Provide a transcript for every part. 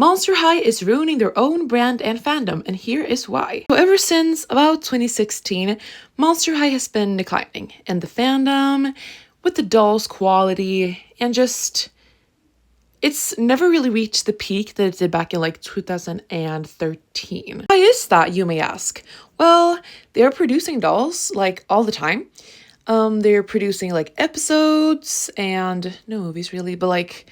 Monster High is ruining their own brand and fandom, and here is why. So ever since about 2016, Monster High has been declining in the fandom, with the dolls' quality, and just... it's never really reached the peak that it did back in like 2013. Why is that, you may ask? Well, they're producing dolls like all the time. They're producing like episodes and no movies really, but like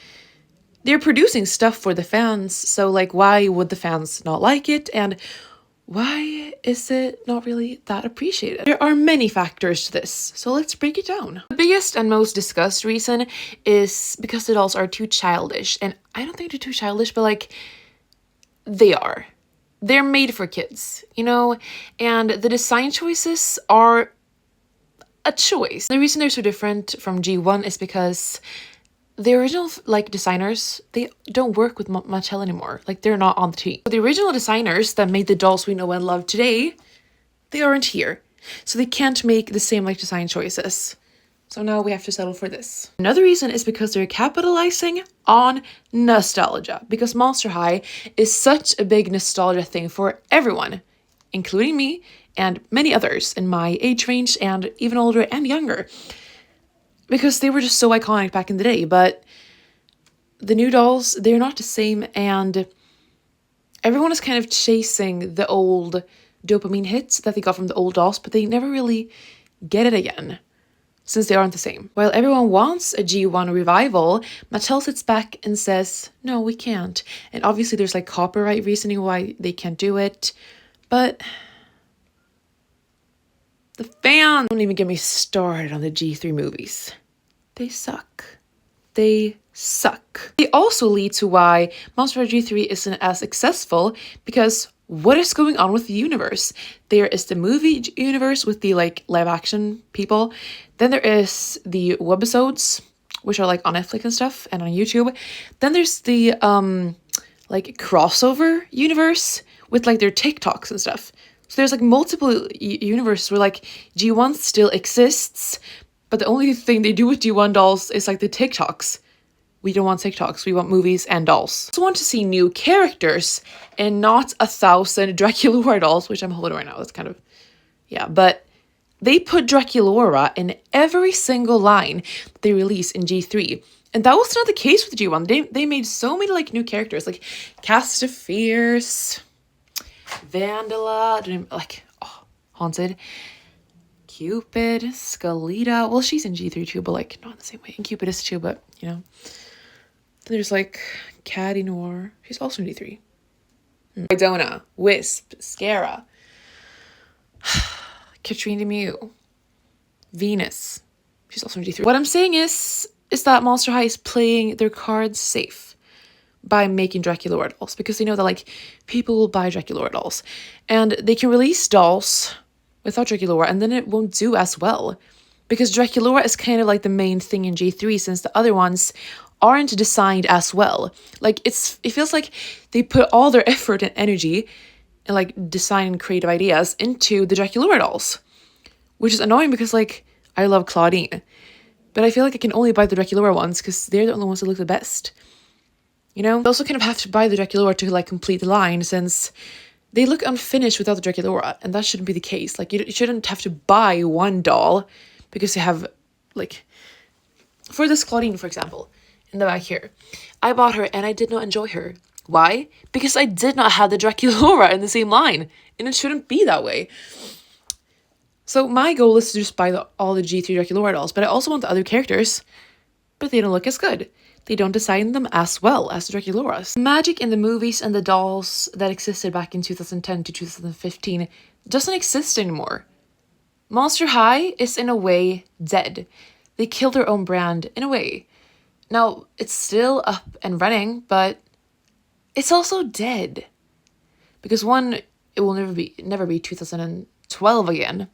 they're producing stuff for the fans. So like why would the fans not like it? And why is it not really that appreciated? There are many factors to this, so let's break it down. The biggest and most discussed reason is because the dolls are too childish. And I don't think they're too childish, but like, they are. They're made for kids, you know? And the design choices are a choice. The reason they're so different from G1 is because the original like designers, they don't work with Mattel anymore. Like they're not on the team. The original designers that made the dolls we know and love today, they aren't here. So they can't make the same like design choices. So now we have to settle for this. Another reason is because they're capitalizing on nostalgia. Because Monster High is such a big nostalgia thing for everyone, including me and many others in my age range and even older and younger. Because they were just so iconic back in the day, but the new dolls, they're not the same, and everyone is kind of chasing the old dopamine hits that they got from the old dolls, but they never really get it again, since they aren't the same. While everyone wants a G1 revival, Mattel sits back and says, no, we can't. And obviously there's like copyright reasoning why they can't do it, but the fans, don't even get me started on the G3 movies. They suck. They suck. They also lead to why Monster High G3 isn't as successful, because what is going on with the universe? There is the movie universe with the like live action people. Then there is the webisodes, which are like on Netflix and stuff and on YouTube. Then there's the like crossover universe with like their TikToks and stuff. So there's like multiple universes where like G1 still exists, but the only thing they do with G1 dolls is like the TikToks. We don't want TikToks, we want movies and dolls. I also want to see new characters and not 1,000 Draculaura dolls, which I'm holding right now. That's kind of, yeah. But they put Draculaura in every single line they release in G3. And that was not the case with G1. They made so many like new characters, like Cast of Fierce, Vandala, like, oh, Haunted, Cupid, Scalita. Well, she's in G3 too, but like not in the same way. And Cupid is too, but you know. Then there's like Caddy Noir. She's also in G3. Idona, Wisp, Scara, Katrine Demew, Venus. She's also in G3. What I'm saying is that Monster High is playing their cards safe by making Draculaura dolls, because they know that like people will buy Draculaura dolls, and they can release dolls without Draculaura and then it won't do as well, because Draculaura is kind of like the main thing in G3, since the other ones aren't designed as well. Like it feels like they put all their effort and energy and like design and creative ideas into the Draculaura dolls, which is annoying because like I love Claudine, but I feel like I can only buy the Draculaura ones because they're the only ones that look the best. You know, I also kind of have to buy the Draculaura to like complete the line, since they look unfinished without the Draculaura, and that shouldn't be the case. Like you shouldn't have to buy one doll because you have like, for this Claudine, for example, in the back here, I bought her and I did not enjoy her. Why? Because I did not have the Draculaura in the same line, and it shouldn't be that way. So my goal is to just buy all the G3 Draculaura dolls, but I also want the other characters, but they don't look as good. They don't design them as well as the Draculauras. Magic in the movies and the dolls that existed back in 2010 to 2015 doesn't exist anymore. Monster High is in a way dead. They killed their own brand in a way. Now, it's still up and running, but it's also dead. Because one, it will never be 2012 again.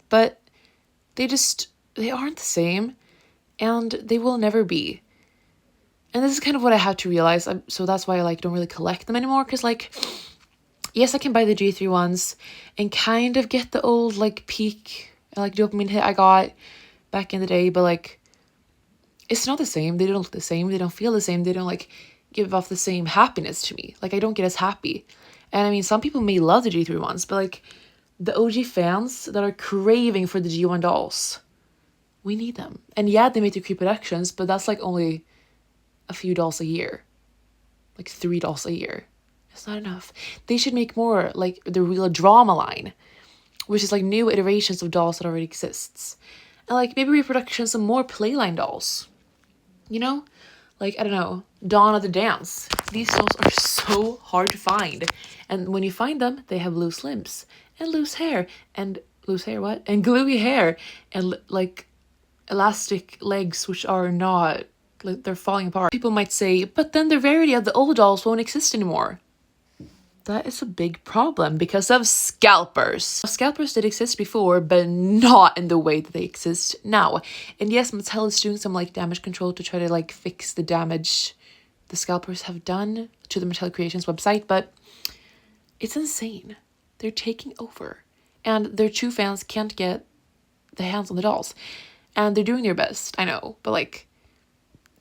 But they aren't the same, and they will never be. And this is kind of what I had to realize, so that's why I like don't really collect them anymore, because like, yes, I can buy the G3 ones and kind of get the old like peak like dopamine hit I got back in the day, but like, it's not the same. They don't look the same. They don't feel the same. They don't like give off the same happiness to me. Like, I don't get as happy. And I mean, some people may love the G3 ones, but like the OG fans that are craving for the G1 dolls, we need them. And yeah, they make the reproductions, but that's like only a few dolls a year. Like 3 dolls a year. It's not enough. They should make more, like the real drama line, which is like new iterations of dolls that already exists. And like maybe reproductions of more playline dolls. You know? Like, I don't know, Dawn of the Dance. These dolls are so hard to find. And when you find them, they have loose limbs and loose hair and and gluey hair and like elastic legs, which are not, like, they're falling apart. People might say, but then the rarity of the old dolls won't exist anymore. That is a big problem because of scalpers. Scalpers did exist before, but not in the way that they exist now. And yes, Mattel is doing some like damage control to try to like fix the damage the scalpers have done to the Mattel Creations website, but it's insane. They're taking over. And their true fans can't get their hands on the dolls. And they're doing their best, I know, but like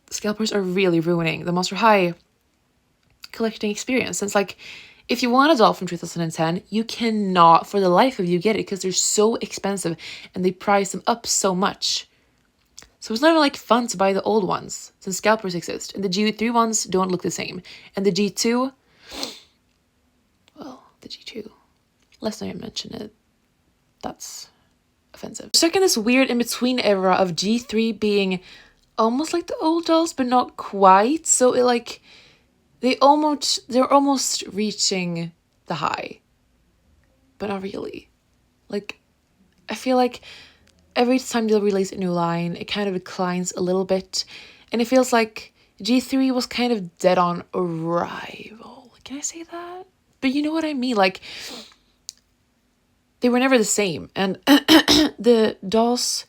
scalpers are really ruining the Monster High collecting experience. It's like, if you want a doll from 2010, you cannot for the life of you get it because they're so expensive and they price them up so much. So it's not even like fun to buy the old ones since scalpers exist. And the G3 ones don't look the same. And the G2, well, the G2, let's not even mention it. That's offensive. Stuck in this weird in-between era of G3 being almost like the old dolls, but not quite. So it like, they're almost reaching the high, but not really. Like, I feel like every time they'll release a new line, it kind of declines a little bit. And it feels like G3 was kind of dead on arrival. Can I say that? But you know what I mean? Like, they were never the same. And the dolls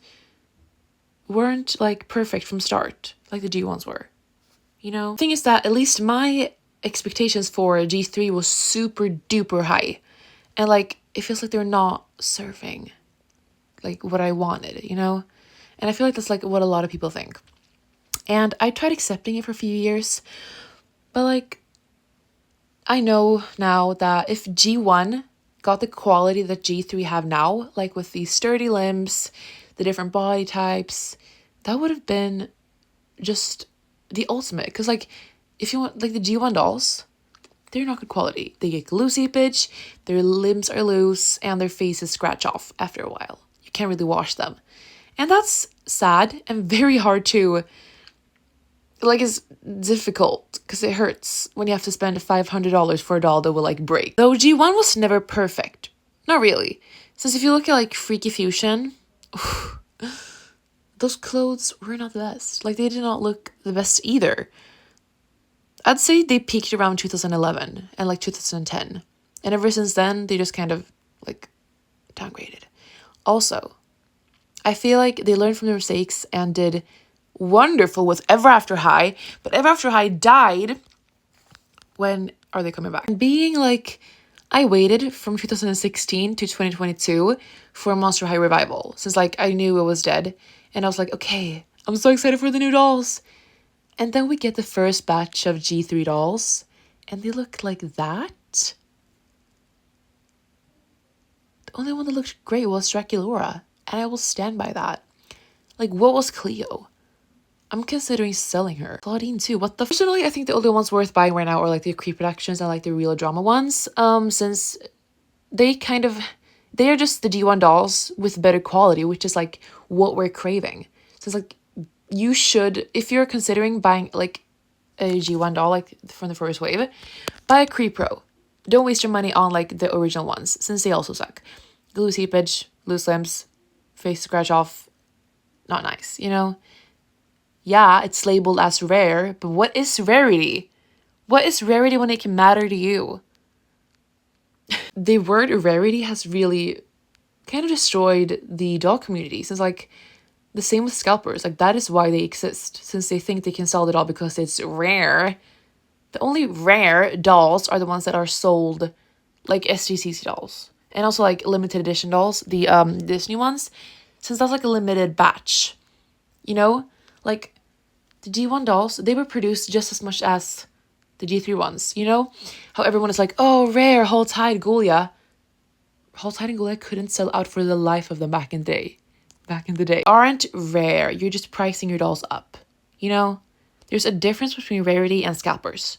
weren't like perfect from start, like the G ones were. You know, the thing is that at least my expectations for G3 was super duper high. And like, it feels like they're not serving like what I wanted, you know? And I feel like that's like what a lot of people think. And I tried accepting it for a few years, but like, I know now that if G1 got the quality that G3 have now, like with these sturdy limbs, the different body types, that would have been just the ultimate. Because like, if you want like the G1 dolls, they're not good quality. They get glue seepage, their limbs are loose, and their faces scratch off after a while. You can't really wash them. And that's sad and very hard to, like, it's difficult because it hurts when you have to spend $500 for a doll that will like break. Though G1 was never perfect. Not really. Since if you look at like Freaky Fusion, those clothes were not the best. Like, they did not look the best either. I'd say they peaked around 2011 and like 2010. And ever since then, they just kind of like downgraded. Also, I feel like they learned from their mistakes and did wonderful with Ever After High. But Ever After High died. When are they coming back? And being like, I waited from 2016 to 2022 for a Monster High revival. Since like I knew it was dead. And I was like, okay, I'm so excited for the new dolls. And then we get the first batch of G3 dolls. And they look like that. The only one that looked great was Draculaura. And I will stand by that. Like, what was Cleo? I'm considering selling her. Claudine too, what the... Personally, I think the only ones worth buying right now are like the reproductions and like the real drama ones. Since they are just the G1 dolls with better quality, which is like what we're craving. So it's like, you should, if you're considering buying like a G1 doll like from the first wave, buy a Crepro. Don't waste your money on like the original ones, since they also suck. Glue seepage, loose limbs, face scratch off, not nice, you know? Yeah, it's labeled as rare, but what is rarity? What is rarity when it can matter to you? The word rarity has really kind of destroyed the doll community. Since like, the same with scalpers. Like, that is why they exist. Since they think they can sell the doll because it's rare. The only rare dolls are the ones that are sold like SGCC dolls. And also like limited edition dolls. The Disney ones. Since that's like a limited batch. You know? Like, the G1 dolls, they were produced just as much as the G3 ones. You know how everyone is like, oh, rare, Hold Tide, Ghoulia. Hold Tide and Ghoulia couldn't sell out for the life of them back in the day. Aren't rare. You're just pricing your dolls up. You know? There's a difference between Rarity and Scalpers.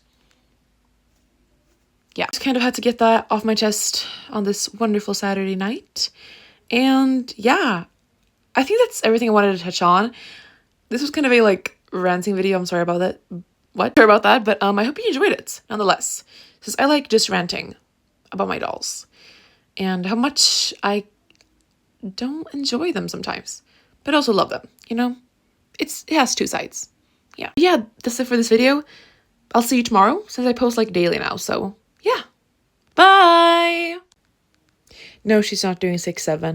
Yeah. Just kind of had to get that off my chest on this wonderful Saturday night. And yeah, I think that's everything I wanted to touch on. This was kind of a like ranting video. I'm sorry about that. But I hope you enjoyed it nonetheless. Since I like just ranting about my dolls and how much I don't enjoy them sometimes, but also love them, you know? It has two sides. Yeah, that's it for this video. I'll see you tomorrow since I post like daily now, so yeah. Bye! No, she's not doing 6-7.